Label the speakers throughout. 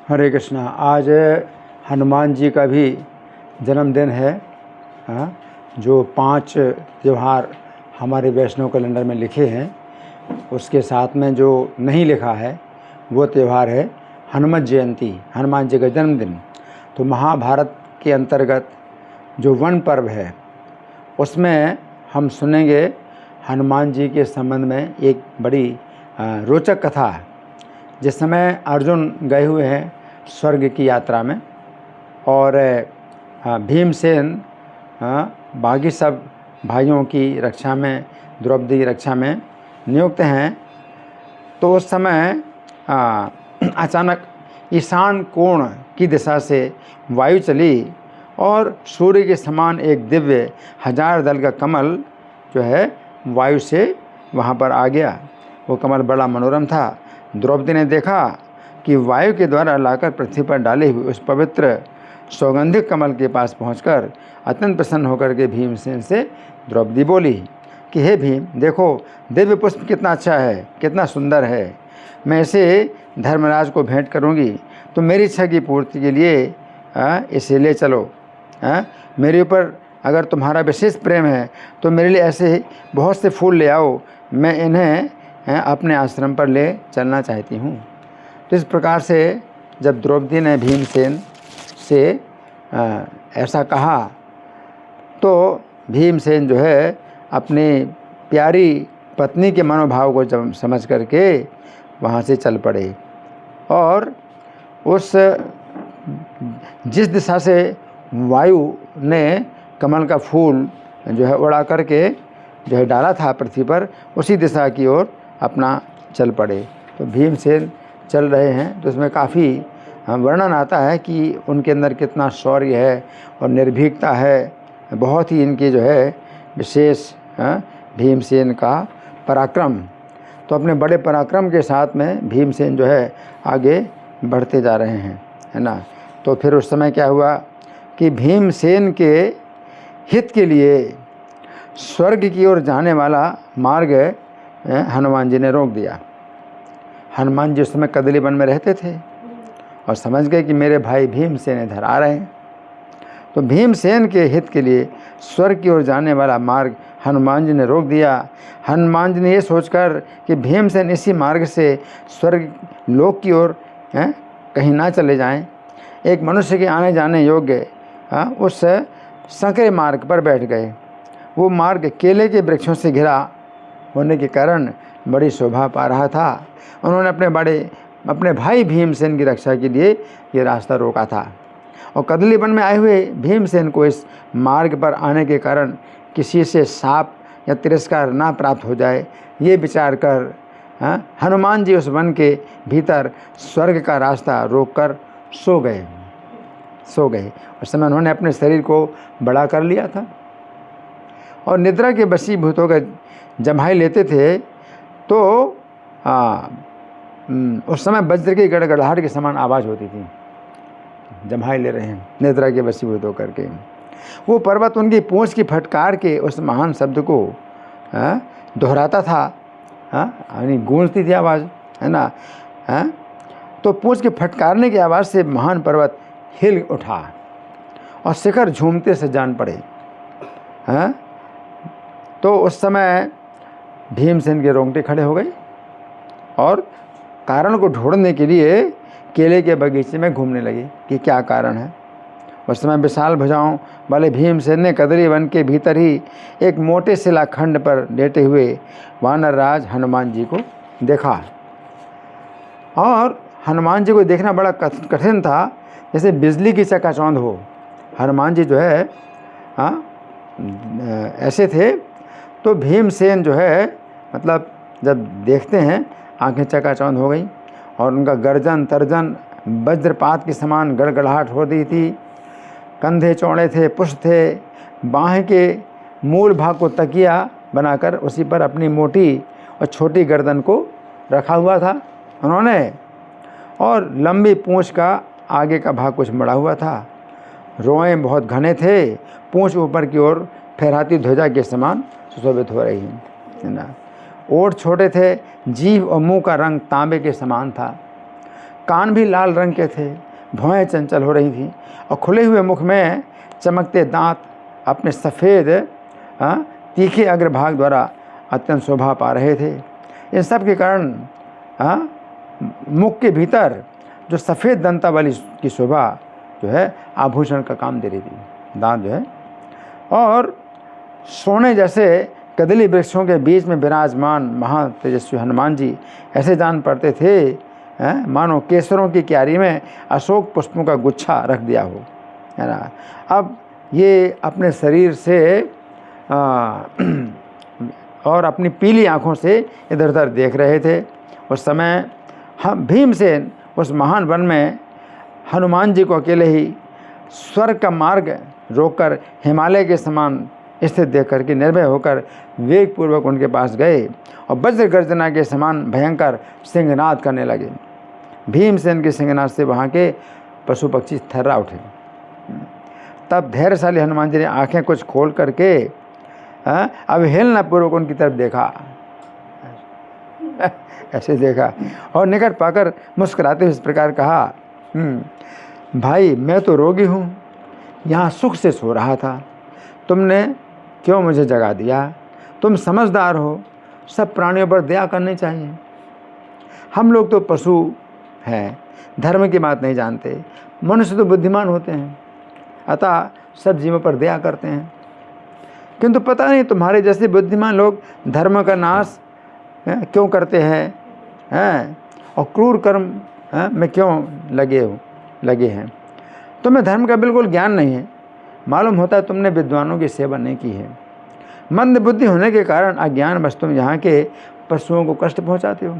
Speaker 1: हरे कृष्णा। आज हनुमान जी का भी जन्मदिन है। हाँ, जो 5 त्यौहार हमारे वैष्णव कैलेंडर में लिखे हैं, उसके साथ में जो नहीं लिखा है वो त्यौहार है हनुमत जयंती, हनुमान जी का जन्मदिन। तो महाभारत के अंतर्गत जो वन पर्व है उसमें हम सुनेंगे हनुमान जी के संबंध में एक बड़ी रोचक कथा। जिस समय अर्जुन गए हुए हैं स्वर्ग की यात्रा में और भीमसेन बाकी सब भाइयों की रक्षा में, द्रौपदी की रक्षा में नियुक्त हैं, तो उस समय अचानक ईशान कोण की दिशा से वायु चली और सूर्य के समान एक दिव्य 1000 दल का कमल जो है वायु से वहाँ पर आ गया। वो कमल बड़ा मनोरम था। द्रौपदी ने देखा कि वायु के द्वारा लाकर पृथ्वी पर डाले हुए उस पवित्र सौगंधिक कमल के पास पहुंचकर अत्यंत प्रसन्न होकर के भीमसेन से द्रौपदी बोली कि हे भीम, देखो दिव्य पुष्प कितना अच्छा है, कितना सुंदर है। मैं इसे धर्मराज को भेंट करूंगी, तो मेरी इच्छा की पूर्ति के लिए इसे ले चलो। मेरे ऊपर अगर तुम्हारा विशेष प्रेम है तो मेरे लिए ऐसे बहुत से फूल ले आओ, मैं इन्हें अपने आश्रम पर ले चलना चाहती हूँ। तो इस प्रकार से जब द्रौपदी ने भीमसेन से ऐसा कहा तो भीमसेन जो है अपनी प्यारी पत्नी के मनोभाव को जब समझ करके वहाँ से चल पड़े और उस जिस दिशा से वायु ने कमल का फूल जो है उड़ा करके जो है डाला था पृथ्वी पर, उसी दिशा की ओर अपना चल पड़े। तो भीमसेन चल रहे हैं तो इसमें काफ़ी वर्णन आता है कि उनके अंदर कितना शौर्य है और निर्भीकता है। बहुत ही इनके जो है विशेष भीमसेन का पराक्रम। तो अपने बड़े पराक्रम के साथ में भीमसेन जो है आगे बढ़ते जा रहे हैं, है ना। तो फिर उस समय क्या हुआ कि भीमसेन के हित के लिए स्वर्ग की ओर जाने वाला मार्ग हनुमान जी ने रोक दिया। हनुमान जी उस समय कदली वन में रहते थे और समझ गए कि मेरे भाई भीमसेन इधर आ रहे हैं। तो भीमसेन के हित के लिए स्वर्ग की ओर जाने वाला मार्ग हनुमान जी ने रोक दिया। हनुमान जी ने ये सोचकर कि भीमसेन इसी मार्ग से स्वर्ग लोक की ओर कहीं ना चले जाएं, एक मनुष्य के आने जाने योग्य उस संकरे मार्ग पर बैठ गए। वो मार्ग केले के वृक्षों से घिरा होने के कारण बड़ी शोभा पा रहा था। उन्होंने अपने भाई भीमसेन की रक्षा के लिए ये रास्ता रोका था और कदली वन में आए हुए भीमसेन को इस मार्ग पर आने के कारण किसी से शाप या तिरस्कार ना प्राप्त हो जाए, ये विचार कर हनुमान जी उस वन के भीतर स्वर्ग का रास्ता रोककर सो गए। उस समय उन्होंने अपने शरीर को बड़ा कर लिया था और निद्रा के वशीभूत होकर जम्हाई लेते थे। तो उस समय वज्र की गड़गड़ाहट के समान आवाज़ होती थी। जम्हाई ले रहे हैं निद्रा के वशीभूत होकर के। वो पर्वत उनकी पूंछ की फटकार के उस महान शब्द को दोहराता था, यानी गूंजती थी आवाज़, है ना। तो पूंछ के फटकारने की आवाज़ से महान पर्वत हिल उठा और शिखर झूमते से जान पड़े। तो उस समय भीमसेन के रोंगटे खड़े हो गए और कारण को ढूंढने के लिए केले के बगीचे में घूमने लगे कि क्या कारण है। उस समय विशाल भुजाओं वाले भीमसेन ने कदली वन के भीतर ही एक मोटे शिलाखंड पर लेटे हुए वानर राज हनुमान जी को देखा और हनुमान जी को देखना बड़ा कठिन था, जैसे बिजली की चकाचौंध हो। हनुमान जी जो है ऐसे थे। तो भीमसेन जो है मतलब जब देखते हैं आंखें चकाचौंध हो गई और उनका गर्जन तर्जन वज्रपात के समान गड़गड़ाहट हो रही थी। कंधे चौड़े थे, पुष्ट थे, बाहें के मूल भाग को तकिया बनाकर उसी पर अपनी मोटी और छोटी गर्दन को रखा हुआ था उन्होंने, और लंबी पूंछ का आगे का भाग कुछ मड़ा हुआ था। रोएं बहुत घने थे, पूंछ ऊपर की ओर फहराती ध्वजा के समान सुशोभित हो रही है ना। ओठ छोटे थे, जीभ और मुंह का रंग तांबे के समान था। कान भी लाल रंग के थे, भौहें चंचल हो रही थीं और खुले हुए मुख में चमकते दांत अपने सफ़ेद तीखे अग्रभाग द्वारा अत्यंत शोभा पा रहे थे। इन सब के कारण मुख के भीतर जो सफ़ेद दंतावली की शोभा जो है आभूषण का काम दे रही थी, दांत जो है। और सोने जैसे कदली वृक्षों के बीच में विराजमान महातेजस्वी हनुमान जी ऐसे जान पड़ते थे मानो केसरों की क्यारी में अशोक पुष्पों का गुच्छा रख दिया हो, है ना। अब ये अपने शरीर से और अपनी पीली आँखों से इधर उधर देख रहे थे। उस समय हम भीमसेन उस महान वन में हनुमान जी को अकेले ही स्वर्ग का मार्ग रोककर हिमालय के समान स्थित देख करके निर्भय होकर वेग पूर्वक उनके पास गए और वज्र गर्जना के समान भयंकर सिंहनाद करने लगे। भीमसेन के सिंहनाद से वहाँ के पशु पक्षी थर्रा उठे। तब धैर्यशाली हनुमान जी ने आंखें कुछ खोल करके अवहेलना पूर्वक उनकी तरफ देखा, ऐसे देखा और निकट पाकर मुस्कुराते हुए इस प्रकार कहा, भाई मैं तो रोगी हूँ, यहाँ सुख से सो रहा था, तुमने क्यों मुझे जगा दिया? तुम समझदार हो, सब प्राणियों पर दया करनी चाहिए। हम लोग तो पशु हैं, धर्म की बात नहीं जानते, मनुष्य तो बुद्धिमान होते हैं, अतः सब जीवों पर दया करते हैं। किंतु पता नहीं तुम्हारे जैसे बुद्धिमान लोग धर्म का नाश क्यों करते हैं और क्रूर कर्म में क्यों लगे हैं। तुम्हें धर्म का बिल्कुल ज्ञान नहीं है, मालूम होता है तुमने विद्वानों की सेवा नहीं की है। मंद बुद्धि होने के कारण अज्ञान बस तुम यहाँ के पशुओं को कष्ट पहुँचाते हो।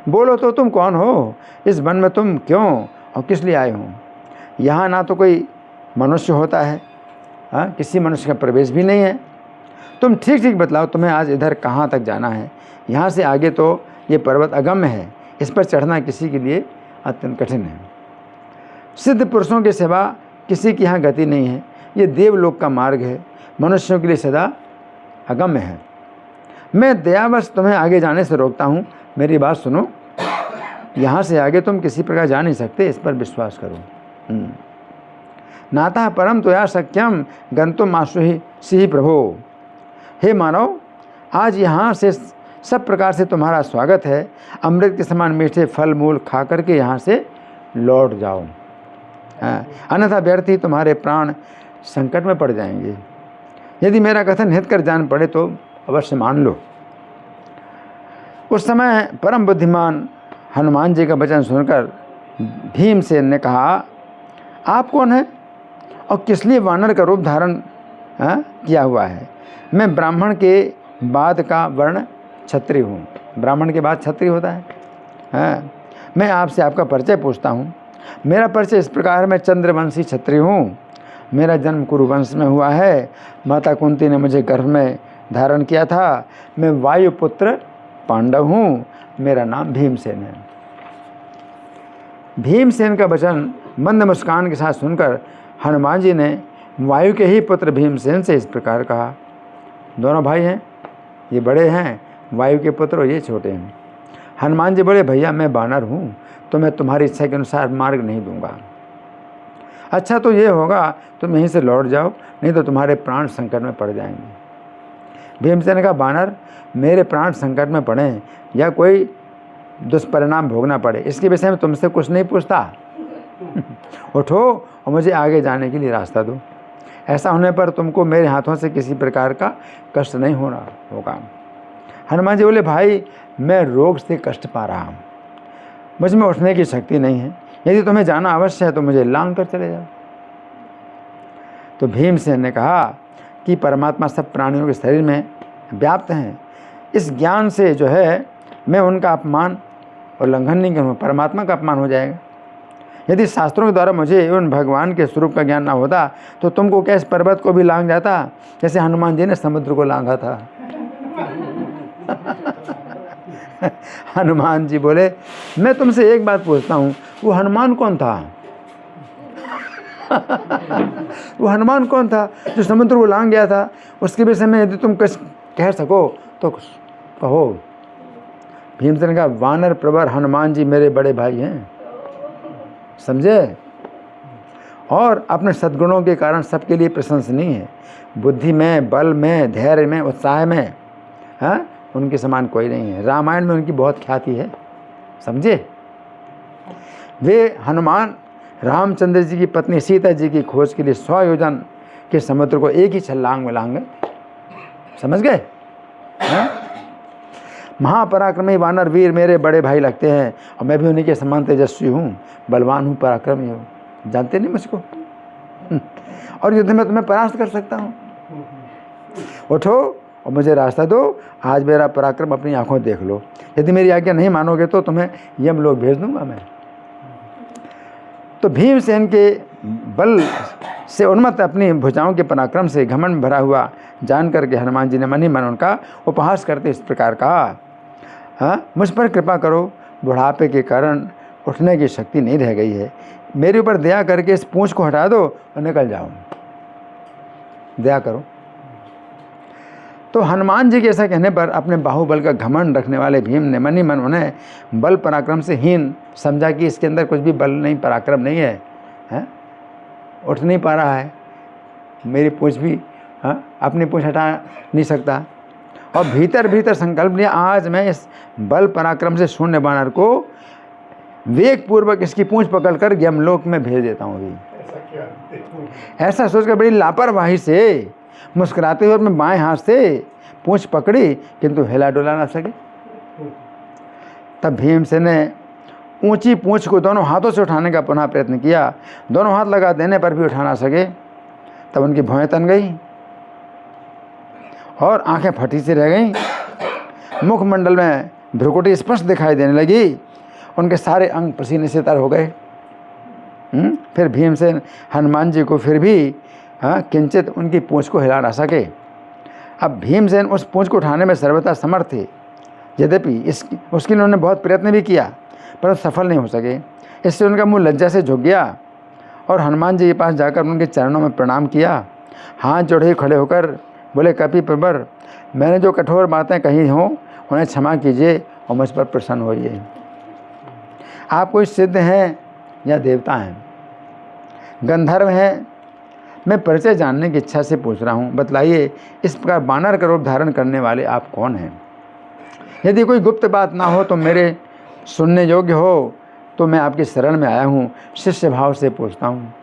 Speaker 1: बोलो तो तुम कौन हो? इस वन में तुम क्यों और किस लिए आए हो? यहाँ ना तो कोई मनुष्य होता है, किसी मनुष्य का प्रवेश भी नहीं है। तुम ठीक ठीक बतलाओ, तुम्हें आज इधर कहाँ तक जाना है? यहाँ से आगे तो ये पर्वत अगम्य है, इस पर चढ़ना किसी के लिए अत्यंत कठिन है। सिद्ध पुरुषों के सिवा किसी की यहाँ गति नहीं है। ये देवलोक का मार्ग है, मनुष्यों के लिए सदा अगम्य है। मैं दयावश तुम्हें आगे जाने से रोकता हूँ, मेरी बात सुनो। यहाँ से आगे तुम किसी प्रकार जा नहीं सकते, इस पर विश्वास करो। नातः परम त्वया शक्यम गंतुम आशुहि सिहि प्रभो। हे मानव, आज यहाँ से सब प्रकार से तुम्हारा स्वागत है। अमृत के समान मीठे फल मूल खा करके यहाँ से लौट जाओ, अन्यथा व्यर्थ ही तुम्हारे प्राण संकट में पड़ जाएंगे। यदि मेरा कथन हित कर जान पड़े तो अवश्य मान लो। उस समय परम बुद्धिमान हनुमान जी का वचन सुनकर भीमसेन ने कहा, आप कौन है और किस लिए वानर का रूप धारण किया हुआ है? मैं ब्राह्मण के बाद का वर्ण क्षत्रिय हूँ। ब्राह्मण के बाद क्षत्रिय होता है। मैं आपसे आपका परिचय पूछता हूँ। मेरा परिचय इस प्रकार, मैं चंद्रवंशी क्षत्रिय हूँ। मेरा जन्म कुरुवंश में हुआ है। माता कुंती ने मुझे गर्भ में धारण किया था। मैं वायुपुत्र पांडव हूँ। मेरा नाम भीमसेन है। भीमसेन का वचन मंद मुस्कान के साथ सुनकर हनुमान जी ने वायु के ही पुत्र भीमसेन से इस प्रकार कहा, दोनों भाई हैं, ये बड़े हैं वायु के पुत्र और ये छोटे हैं। हनुमान जी बोले, भैया मैं बानर हूँ, तो मैं तुम्हारी इच्छा के अनुसार मार्ग नहीं दूंगा। अच्छा तो ये होगा तुम यहीं से लौट जाओ, नहीं तो तुम्हारे प्राण संकट में पड़ जाएंगे। भीमसेन ने कहा, बानर, मेरे प्राण संकट में पड़े या कोई दुष्परिणाम भोगना पड़े, इसके विषय में तुमसे कुछ नहीं पूछता। उठो और मुझे आगे जाने के लिए रास्ता दो। ऐसा होने पर तुमको मेरे हाथों से किसी प्रकार का कष्ट नहीं होना होगा। हनुमान जी बोले, भाई मैं रोग से कष्ट पा रहा हूँ, मुझ में उठने की शक्ति नहीं है। यदि तुम्हें जाना अवश्य है तो मुझे लांग कर चले जाओ। तो भीमसेन ने कहा कि परमात्मा सब प्राणियों के शरीर में व्याप्त हैं। इस ज्ञान से जो है मैं उनका अपमान और उल्लंघन नहीं करूँगा, परमात्मा का अपमान हो जाएगा। यदि शास्त्रों के द्वारा मुझे उन भगवान के स्वरूप का ज्ञान ना होता तो तुमको क्या इस पर्वत को भी लांग जाता, जैसे हनुमान जी ने समुद्र को लांघा था। हनुमान जी बोले, मैं तुमसे एक बात पूछता हूँ, वो हनुमान कौन था? वो हनुमान कौन था जो समुद्र को लांघ गया था? उसके विषय में यदि तुम कुछ कह सको तो कहो। भीमसेन का, वानर प्रवर हनुमान जी मेरे बड़े भाई हैं। समझे। और अपने सद्गुणों के कारण सबके लिए प्रशंसनीय है। बुद्धि में, बल में, धैर्य में, उत्साह में, हाँ, उनके समान कोई नहीं है। रामायण में उनकी बहुत ख्याति है, समझे। वे हनुमान रामचंद्र जी की पत्नी सीता जी की खोज के लिए 100 योजन के समुद्र को एक ही छलांग में लांग गए, समझ गए। महापराक्रमी वानर वीर मेरे बड़े भाई लगते हैं और मैं भी उन्हीं के समान तेजस्वी हूँ, बलवान हूँ, पराक्रमी हूँ। जानते नहीं मुझको, और युद्ध में तुम्हें परास्त कर सकता हूँ। उठो और मुझे रास्ता दो, आज मेरा पराक्रम अपनी आंखों देख लो। यदि मेरी आज्ञा नहीं मानोगे तो तुम्हें यमलोक भेज दूंगा मैं। तो भीमसेन के बल से उन्मत्त, अपनी भुजाओं के पराक्रम से घमंड भरा हुआ जान करके हनुमान जी ने मन ही मन उनका उपहास करते इस प्रकार कहा, हाँ, मुझ पर कृपा करो, बुढ़ापे के कारण उठने की शक्ति नहीं रह गई है। मेरे ऊपर दया करके इस पूंछ को हटा दो और निकल जाओ, दया करो। तो हनुमान जी के ऐसा कहने पर अपने बाहुबल का घमंड रखने वाले भीम ने मन ही मन उन्हें बल पराक्रम से हीन समझा कि इसके अंदर कुछ भी बल नहीं, पराक्रम नहीं है, हैं? उठ नहीं पा रहा है, मेरी पूंछ भी, हाँ, अपनी पूंछ हटा नहीं सकता। और भीतर भीतर संकल्प लिया, आज मैं इस बल पराक्रम से शून्य बानर को वेग पूर्वक इसकी पूंछ पकड़कर यमलोक में भेज देता हूँ। अभी ऐसा सोचकर बड़ी लापरवाही से मुस्कुराते हुए अपने बाएं हाथ से पूंछ पकड़ी, किंतु हिला डुला ना सके। तब भीमसेन ने ऊंची पूंछ को दोनों हाथों से उठाने का पुनः प्रयत्न किया। दोनों हाथ लगा देने पर भी उठा ना सके। तब उनकी भौहें तन गई और आंखें फटी सी रह गईं। मुखमंडल में भ्रुकुटी स्पष्ट दिखाई देने लगी। उनके सारे अंग पसीने से तर हो गए। फिर भीमसेन हनुमान जी को फिर भी, हाँ, किंचित उनकी पूंछ को हिला ना सके। अब भीमसेन उस पूंछ को उठाने में सर्वथा समर्थ थे, यद्यपि उसके लिए उन्होंने बहुत प्रयत्न भी किया पर सफल नहीं हो सके। इससे उनका मुंह लज्जा से झुक गया और हनुमान जी के पास जाकर उनके चरणों में प्रणाम किया। हाथ जोड़े खड़े होकर बोले, कपि प्रवर, मैंने जो कठोर बातें कही हों उन्हें क्षमा कीजिए और मुझ पर प्रसन्न होइए। आप कोई सिद्ध हैं या देवता हैं, गंधर्व हैं? मैं परिचय जानने की इच्छा से पूछ रहा हूँ, बतलाइए इस प्रकार बानर का रूप धारण करने वाले आप कौन हैं? यदि कोई गुप्त बात ना हो तो मेरे सुनने योग्य हो तो मैं आपकी शरण में आया हूँ, शिष्य भाव से पूछता हूँ,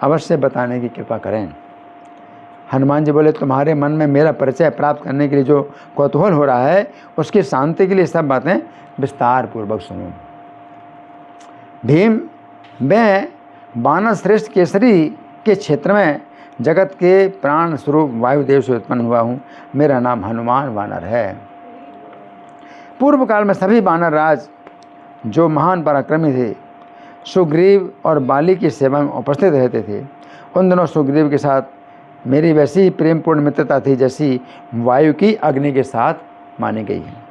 Speaker 1: अवश्य बताने की कृपा करें। हनुमान जी बोले, तुम्हारे मन में मेरा परिचय प्राप्त करने के लिए जो कौतूहल हो रहा है उसकी शांति के लिए सब बातें विस्तार पूर्वक सुनो। भीम, मैं बानर श्रेष्ठ केसरी के क्षेत्र में जगत के प्राण स्वरूप वायुदेव से उत्पन्न हुआ हूँ। मेरा नाम हनुमान वानर है। पूर्व काल में सभी वानर राज जो महान पराक्रमी थे, सुग्रीव और बाली की सेवा में उपस्थित रहते थे। उन दिनों सुग्रीव के साथ मेरी वैसी ही प्रेमपूर्ण मित्रता थी जैसी वायु की अग्नि के साथ मानी गई है।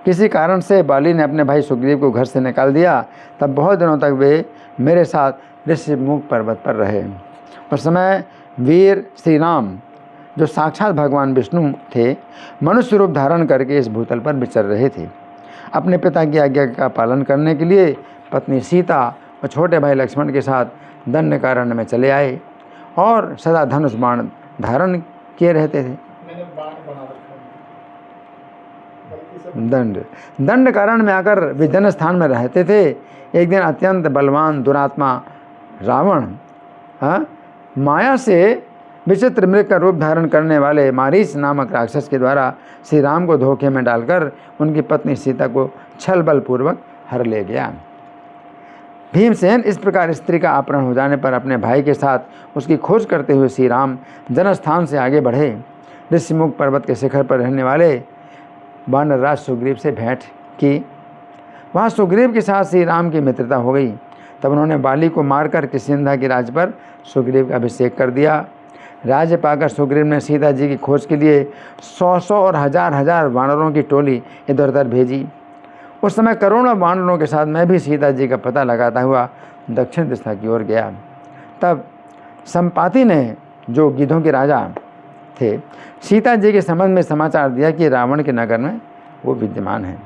Speaker 1: किसी कारण से बाली ने अपने भाई सुग्रीव को घर से निकाल दिया। तब बहुत दिनों तक वे मेरे साथ ऋषिमुख पर्वत पर रहे। उस समय वीर श्री राम, जो साक्षात भगवान विष्णु थे, मनुष्य रूप धारण करके इस भूतल पर विचर रहे थे। अपने पिता की आज्ञा का पालन करने के लिए पत्नी सीता और छोटे भाई लक्ष्मण के साथ दंडकारण्य में चले आए और सदा धनुष बाण धारण किए रहते थे। दंडकारण्य में आकर वे जन स्थान में रहते थे। एक दिन अत्यंत बलवान दुरात्मा रावण, माया से विचित्र मृग का रूप धारण करने वाले मारीच नामक राक्षस के द्वारा श्री राम को धोखे में डालकर उनकी पत्नी सीता को छल बल पूर्वक हर ले गया। भीमसेन इस प्रकार स्त्री का अपहरण हो जाने पर अपने भाई के साथ उसकी खोज करते हुए श्री राम जनस्थान से आगे बढ़े। ऋषिमुख पर्वत के शिखर पर रहने वाले वानरराज सुग्रीव से भेंट की। वहाँ सुग्रीव के साथ श्री राम की मित्रता हो गई। तब उन्होंने बाली को मारकर किष्किंधा के राज्य पर सुग्रीव का अभिषेक कर दिया। राज्य पाकर सुग्रीव ने सीता जी की खोज के लिए 100 और हजार वानरों की टोली इधर उधर भेजी। उस समय करोड़ों वानरों के साथ मैं भी सीता जी का पता लगाता हुआ दक्षिण दिशा की ओर गया। तब संपाति ने, जो गिद्धों के राजा थे, सीता जी के संबंध में समाचार दिया कि रावण के नगर में वो विद्यमान है।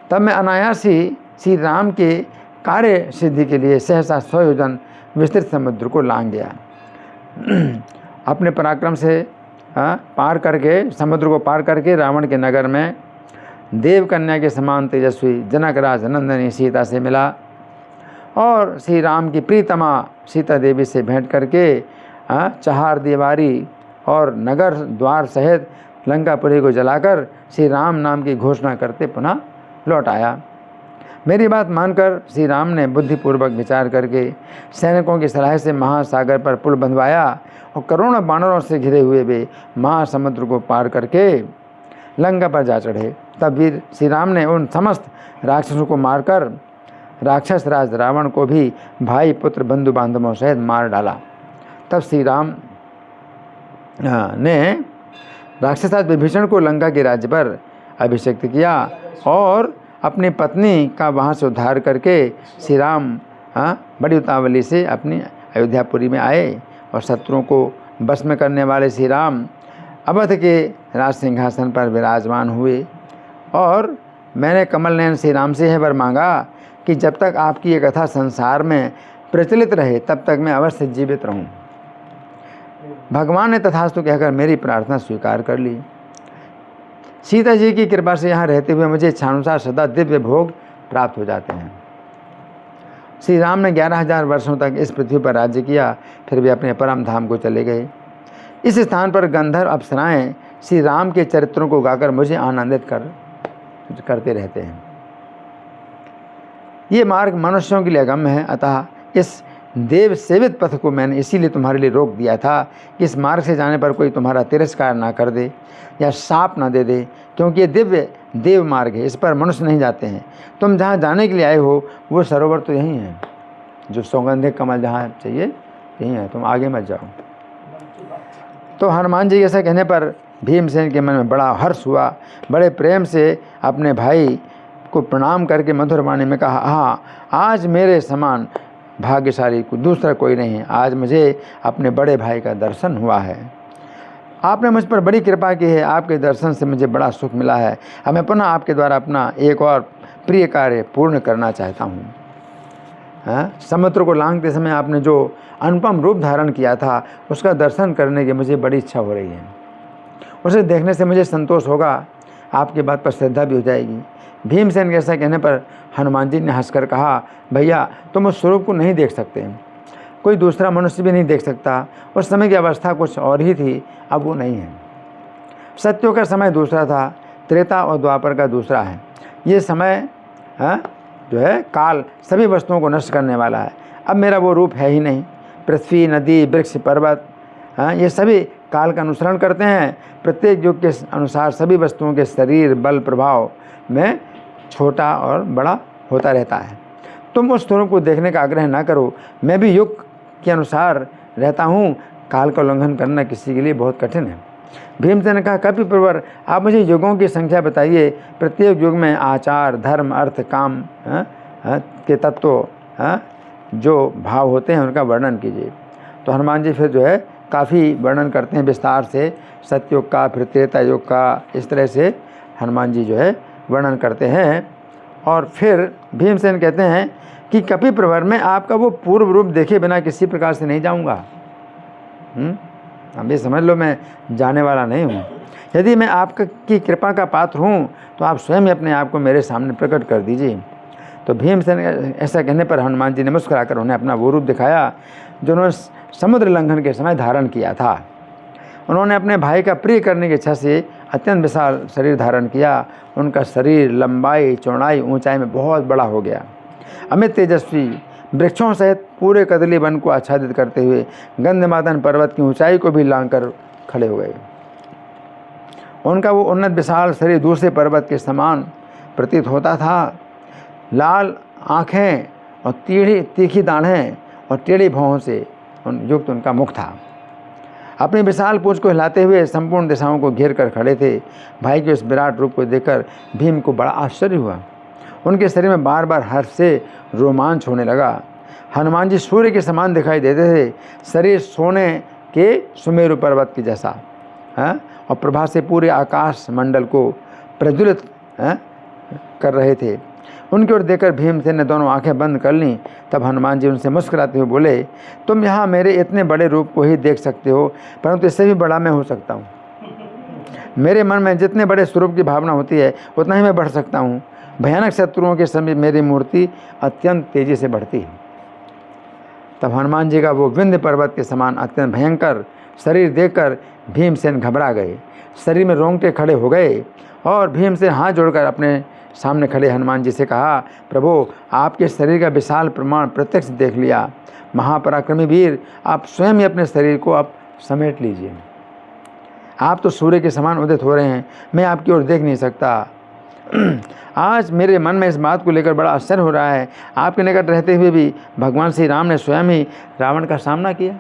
Speaker 1: तब मैं अनायास ही श्री राम के कार्य सिद्धि के लिए सहसा 100 योजन विस्तृत समुद्र को लांघ गया। अपने पराक्रम से पार करके, समुद्र को पार करके रावण के नगर में देव कन्या के समान तेजस्वी जनक राज नंदनी सीता से मिला और श्री राम की प्रीतमा सीता देवी से भेंट करके चहार दीवारी और नगर द्वार सहित लंकापुरी को जलाकर श्री राम नाम की घोषणा करते पुनः लौट आया। मेरी बात मानकर श्री राम ने बुद्धिपूर्वक विचार करके सैनिकों की सलाह से महासागर पर पुल बंधवाया और करोड़ों बानरों से घिरे हुए वे महासमुद्र को पार करके लंका पर जा चढ़े। तब वीर श्री राम ने उन समस्त राक्षसों को मारकर राक्षस राज रावण को भी भाई पुत्र बंधु बांधवों सहित मार डाला। तब श्री राम ने राक्षसराज विभीषण को लंका के राज्य पर अभिषिक्त किया और अपनी पत्नी का वहाँ से उद्धार करके श्री राम बड़ी उतावली से अपनी अयोध्यापुरी में आए और शत्रुओं को बस में करने वाले श्री राम अवध के राज सिंहासन पर विराजमान हुए। और मैंने कमल नयन श्री राम से यह वर मांगा कि जब तक आपकी ये कथा संसार में प्रचलित रहे तब तक मैं अवश्य जीवित रहूं। भगवान ने तथास्तु कहकर मेरी प्रार्थना स्वीकार कर ली। सीता जी की कृपा से यहाँ रहते हुए मुझे इच्छानुसार सदा दिव्य भोग प्राप्त हो जाते हैं। श्री राम ने 11,000 वर्षों तक इस पृथ्वी पर राज्य किया, फिर भी अपने परम धाम को चले गए। इस स्थान पर गंधर्व अप्सराएं श्री राम के चरित्रों को गाकर मुझे आनंदित करते रहते हैं। ये मार्ग मनुष्यों के लिए अगम्य है, अतः इस देव सेवित पथ को मैंने इसीलिए तुम्हारे लिए रोक दिया था कि इस मार्ग से जाने पर कोई तुम्हारा तिरस्कार ना कर दे या शाप ना दे दे, क्योंकि ये दिव्य देव मार्ग है, इस पर मनुष्य नहीं जाते हैं। तुम जहाँ जाने के लिए आए हो वो सरोवर तो यहीं है, जो सौगंधिक कमल जहाँ चाहिए यहीं है, तुम आगे मत जाओ। तो हनुमान जी ऐसा कहने पर भीमसेन के मन में बड़ा हर्ष हुआ। बड़े प्रेम से अपने भाई को प्रणाम करके मधुर वाणी में कहा, हाँ, आज मेरे समान भाग्यशाली को दूसरा कोई नहीं है। आज मुझे अपने बड़े भाई का दर्शन हुआ है। आपने मुझ पर बड़ी कृपा की है, आपके दर्शन से मुझे बड़ा सुख मिला है। अब मैं पुनः आपके द्वारा अपना एक और प्रिय कार्य पूर्ण करना चाहता हूँ। समुद्र को लांघते समय आपने जो अनुपम रूप धारण किया था उसका दर्शन करने की मुझे बड़ी इच्छा हो रही है। उसे देखने से मुझे संतोष होगा, आपकी बात पर श्रद्धा भी हो जाएगी। भीमसेन के ऐसा कहने पर हनुमान जी ने हंसकर कहा, भैया तुम उस स्वरूप को नहीं देख सकते, कोई दूसरा मनुष्य भी नहीं देख सकता। उस समय की अवस्था कुछ और ही थी, अब वो नहीं है। सत्यों का समय दूसरा था, त्रेता और द्वापर का दूसरा है। ये समय जो है काल सभी वस्तुओं को नष्ट करने वाला है। अब मेरा वो रूप है ही नहीं। पृथ्वी, नदी, वृक्ष, पर्वत ये सभी काल का अनुसरण करते हैं। प्रत्येक युग के अनुसार सभी वस्तुओं के शरीर बल प्रभाव में छोटा और बड़ा होता रहता है। तुम उस स्वरूप को देखने का आग्रह ना करो। मैं भी युग के अनुसार रहता हूँ, काल का उल्लंघन करना किसी के लिए बहुत कठिन है। भीमसेन ने कहा, कपि प्रवर, आप मुझे युगों की संख्या बताइए। प्रत्येक युग में आचार, धर्म, अर्थ, काम के तत्व जो भाव होते हैं उनका वर्णन कीजिए। तो हनुमान जी फिर जो है काफ़ी वर्णन करते हैं विस्तार से, सतयुग का, फिर त्रेता युग का, इस तरह से हनुमान जी जो है वर्णन करते हैं। और फिर भीमसेन कहते हैं कि कपि प्रवर में आपका वो पूर्व रूप देखे बिना किसी प्रकार से नहीं जाऊंगा। अब ये समझ लो मैं जाने वाला नहीं हूँ। यदि मैं आपकी कृपा का पात्र हूँ तो आप स्वयं अपने आप को मेरे सामने प्रकट कर दीजिए। तो भीमसेन ऐसा कहने पर हनुमान जी ने मुस्कुराकर उन्हें अपना वो रूप दिखाया जो उन्होंने समुद्र लंघन के समय धारण किया था। उन्होंने अपने भाई का प्रिय करने की इच्छा से अत्यंत विशाल शरीर धारण किया। उनका शरीर लंबाई, चौड़ाई, ऊंचाई में बहुत बड़ा हो गया। अमित तेजस्वी वृक्षों सहित पूरे कदली वन को आच्छादित करते हुए गंधमादन पर्वत की ऊंचाई को भी लांघकर खड़े हो गए। उनका वो उन्नत विशाल शरीर दूसरे पर्वत के समान प्रतीत होता था। लाल आँखें और तीखी दाढ़ें और टेढ़ी भौहों से युक्त उनका मुख था। अपने विशाल पूंछ को हिलाते हुए संपूर्ण दिशाओं को घेर कर खड़े थे। भाई के इस विराट रूप को देखकर भीम को बड़ा आश्चर्य हुआ। उनके शरीर में बार बार हर्ष से रोमांच होने लगा। हनुमान जी सूर्य के समान दिखाई देते थे। शरीर सोने के सुमेरु पर्वत के जैसा और प्रभा से पूरे आकाश मंडल को प्रज्वलित कर रहे थे। उनकी ओर देखकर भीमसेन ने दोनों आंखें बंद कर लीं। तब हनुमान जी उनसे मुस्कुराते हुए बोले, तुम यहाँ मेरे इतने बड़े रूप को ही देख सकते हो, परंतु इससे भी बड़ा मैं हो सकता हूँ। मेरे मन में जितने बड़े स्वरूप की भावना होती है उतना ही मैं बढ़ सकता हूँ। भयानक शत्रुओं के समीप मेरी मूर्ति अत्यंत तेजी से बढ़ती है। तब हनुमान जी का वो विंध्य पर्वत के समान अत्यंत भयंकर शरीर देखकर भीमसेन घबरा गए, शरीर में रोंगटे खड़े हो गए और भीमसेन हाथ जोड़कर अपने सामने खड़े हनुमान जी से कहा, प्रभु आपके शरीर का विशाल प्रमाण प्रत्यक्ष देख लिया। महापराक्रमी वीर, आप स्वयं ही अपने शरीर को आप समेट लीजिए। आप तो सूर्य के समान उदित हो रहे हैं, मैं आपकी ओर देख नहीं सकता। आज मेरे मन में इस बात को लेकर बड़ा आश्चर्य हो रहा है, आपके निकट रहते हुए भी भगवान श्री राम ने स्वयं ही रावण का सामना किया।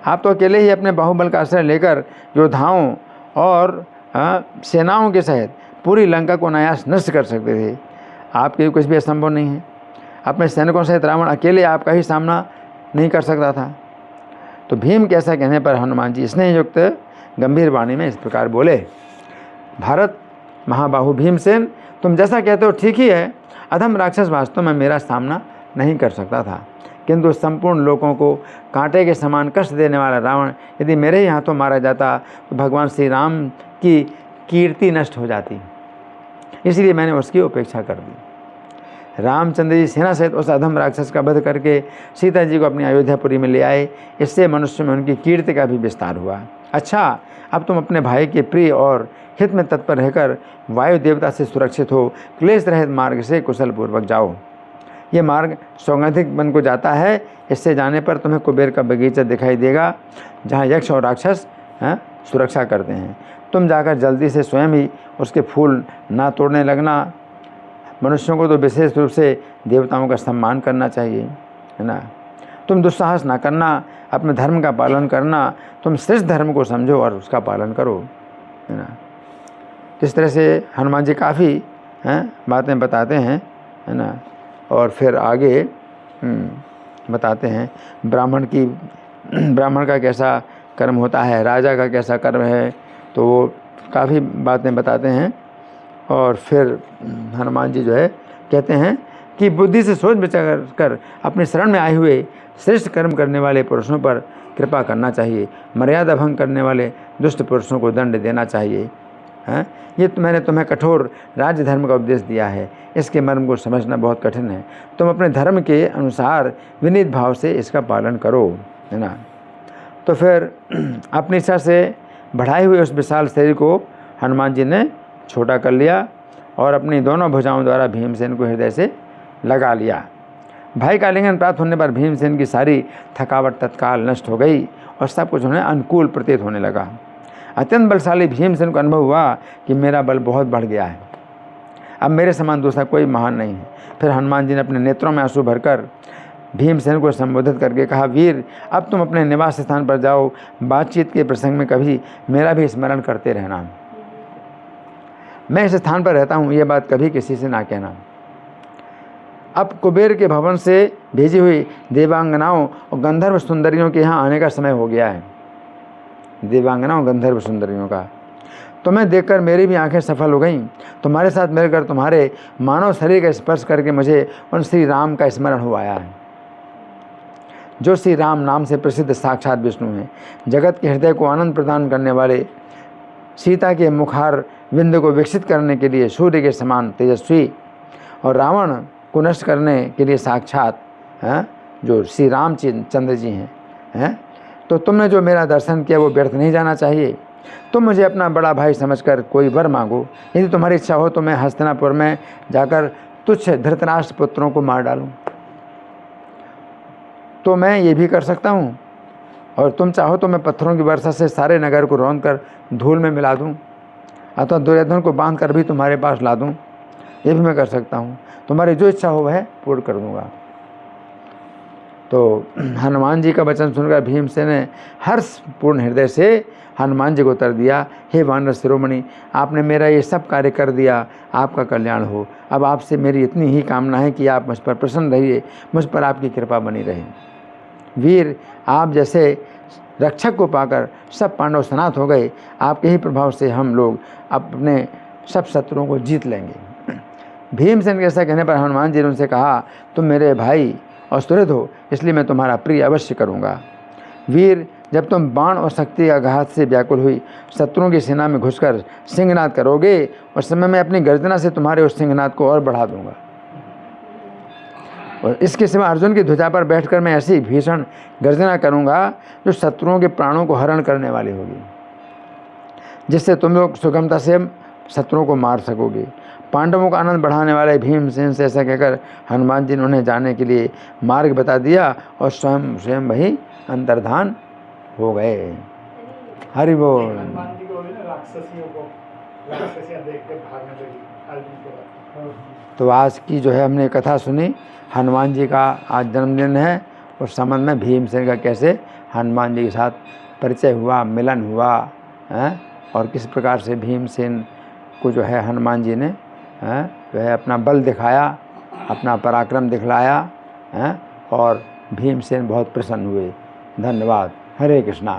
Speaker 1: आप तो अकेले ही अपने बाहुबल का आश्रय लेकर योद्धाओं और सेनाओं के सहित पूरी लंका को अनायास नष्ट कर सकते थे। आपके लिए कुछ भी असंभव नहीं है। अपने सैनिकों सहित रावण अकेले आपका ही सामना नहीं कर सकता था। तो भीम के ऐसा कहने पर हनुमान जी स्नेहयुक्त गंभीर वाणी में इस प्रकार बोले, भारत महाबाहु भीमसेन, तुम जैसा कहते हो ठीक ही है। अधम राक्षस वास्तव में मेरा सामना नहीं कर सकता था, किंतु संपूर्ण लोगों को कांटे के समान कष्ट देने वाला रावण यदि मेरे ही हाथों मारा जाता तो भगवान श्री राम की कीर्ति नष्ट हो जाती। इसलिए मैंने उसकी उपेक्षा कर दी। रामचंद्र जी सेना सहित उस अधम राक्षस का वध करके सीता जी को अपनी अयोध्यापुरी में ले आए। इससे मनुष्य में उनकी कीर्ति का भी विस्तार हुआ। अच्छा, अब तुम अपने भाई के प्रिय और हित में तत्पर रहकर वायु देवता से सुरक्षित हो क्लेश रहित मार्ग से कुशल पूर्वक जाओ। ये मार्ग सौगंधिक वन को जाता है। इससे जाने पर तुम्हें कुबेर का बगीचा दिखाई देगा, जहाँ यक्ष और राक्षस सुरक्षा करते हैं। तुम जाकर जल्दी से स्वयं ही उसके फूल ना तोड़ने लगना। मनुष्यों को तो विशेष रूप से देवताओं का सम्मान करना चाहिए, है ना। तुम दुस्साहस ना करना, अपने धर्म का पालन करना। तुम श्रेष्ठ धर्म को समझो और उसका पालन करो, है ना। इस तरह से हनुमान जी काफ़ी बातें बताते हैं, है ना। और फिर आगे बताते हैं ब्राह्मण का कैसा कर्म होता है, राजा का कैसा कर्म है, तो वो काफ़ी बातें बताते हैं। और फिर हनुमान जी जो है कहते हैं कि बुद्धि से सोच विचार कर अपने शरण में आए हुए श्रेष्ठ कर्म करने वाले पुरुषों पर कृपा करना चाहिए। मर्यादा भंग करने वाले दुष्ट पुरुषों को दंड देना चाहिए। हैं, ये तो मैंने तुम्हें कठोर राज्य धर्म का उपदेश दिया है। इसके मर्म को समझना बहुत कठिन है। तुम अपने धर्म के अनुसार विनीत भाव से इसका पालन करो, है ना। तो फिर अपनी इच्छा से बढ़ाए हुए उस विशाल शरीर को हनुमान जी ने छोटा कर लिया और अपनी दोनों भुजाओं द्वारा भीमसेन को हृदय से लगा लिया। भाई का आलिंगन प्राप्त होने पर भीमसेन की सारी थकावट तत्काल नष्ट हो गई और सब कुछ उन्हें अनुकूल प्रतीत होने लगा। अत्यंत बलशाली भीमसेन को अनुभव हुआ कि मेरा बल बहुत बढ़ गया है, अब मेरे समान दूसरा कोई महान नहीं है। फिर हनुमान जी ने अपने नेत्रों में आंसू भरकर भीमसेन को संबोधित करके कहा, वीर, अब तुम अपने निवास स्थान पर जाओ। बातचीत के प्रसंग में कभी मेरा भी स्मरण करते रहना। मैं इस स्थान पर रहता हूँ, यह बात कभी किसी से ना कहना। अब कुबेर के भवन से भेजी हुई देवांगनाओं और गंधर्व सुंदरियों के यहाँ आने का समय हो गया है। देवांगनाओं गंधर्व सुंदरियों का तुम्हें देखकर मेरी भी आंखें सफल हो गईं। तुम्हारे साथ मिलकर तुम्हारे मानव शरीर का स्पर्श करके मुझे उन श्री राम का स्मरण हो आया है, जो श्री राम नाम से प्रसिद्ध साक्षात विष्णु हैं। जगत के हृदय को आनंद प्रदान करने वाले, सीता के मुखार विंद को विकसित करने के लिए सूर्य के समान तेजस्वी और रावण को नष्ट करने के लिए साक्षात जो श्री रामचंद्र जी हैं। तो तुमने जो मेरा दर्शन किया वो व्यर्थ नहीं जाना चाहिए। तुम मुझे अपना बड़ा भाई समझकर कोई वर मांगो। यदि तुम्हारी इच्छा हो तो मैं हस्तिनापुर में जाकर तुच्छ धृतराष्ट्र पुत्रों को मार डालूं, तो मैं ये भी कर सकता हूँ। और तुम चाहो तो मैं पत्थरों की वर्षा से सारे नगर को रौंद कर धूल में मिला दूँ, अथवा दुर्योधन को बांध कर भी तुम्हारे पास ला दूँ, ये भी मैं कर सकता हूँ। तुम्हारी जो इच्छा हो वह पूर्ण कर दूँगा। तो हनुमान जी का वचन सुनकर भीमसेन ने हर्षपूर्ण हृदय से हनुमान जी को उत्तर दिया, हे वानर शिरोमणि, आपने मेरा ये सब कार्य कर दिया, आपका कल्याण हो। अब आपसे मेरी इतनी ही कामना है कि आप मुझ पर प्रसन्न रहिए, मुझ पर आपकी कृपा बनी रहे। वीर, आप जैसे रक्षक को पाकर सब पांडव सनाथ हो गए। आपके ही प्रभाव से हम लोग अपने सब शत्रुओं को जीत लेंगे। भीमसेन के ऐसा कहने पर हनुमान जी ने उनसे कहा, तुम मेरे भाई और सुहृद हो, इसलिए मैं तुम्हारा प्रिय अवश्य करूँगा। वीर, जब तुम बाण और शक्ति का घात से व्याकुल हुई शत्रुओं की सेना में घुसकर सिंहनाद करोगे, उस समय मैं अपनी गर्जना से तुम्हारे उस सिंहनाद को और बढ़ा दूंगा। और इसके सिवा अर्जुन की ध्वजा पर बैठकर मैं ऐसी भीषण गर्जना करूंगा जो शत्रुओं के प्राणों को हरण करने वाली होगी, जिससे तुम लोग सुगमता से शत्रुओं को मार सकोगे। पांडवों का आनंद बढ़ाने वाले भीमसेन से ऐसा कहकर हनुमान जी ने उन्हें जाने के लिए मार्ग बता दिया और स्वयं वही अंतर्धान हो गए। हरि बोल।
Speaker 2: हनुमान जी को राक्षसियां देख के भागने लगी अर्जुन के बाद।
Speaker 1: तो आज की जो है हमने कथा सुनी, हनुमान जी का आज जन्मदिन है, उस संबंध में भीमसेन का कैसे हनुमान जी के साथ परिचय हुआ, मिलन हुआ है, और किस प्रकार से भीमसेन को जो है हनुमान जी ने जो है अपना बल दिखाया, अपना पराक्रम दिखलाया है, और भीमसेन बहुत प्रसन्न हुए। धन्यवाद। हरे कृष्णा।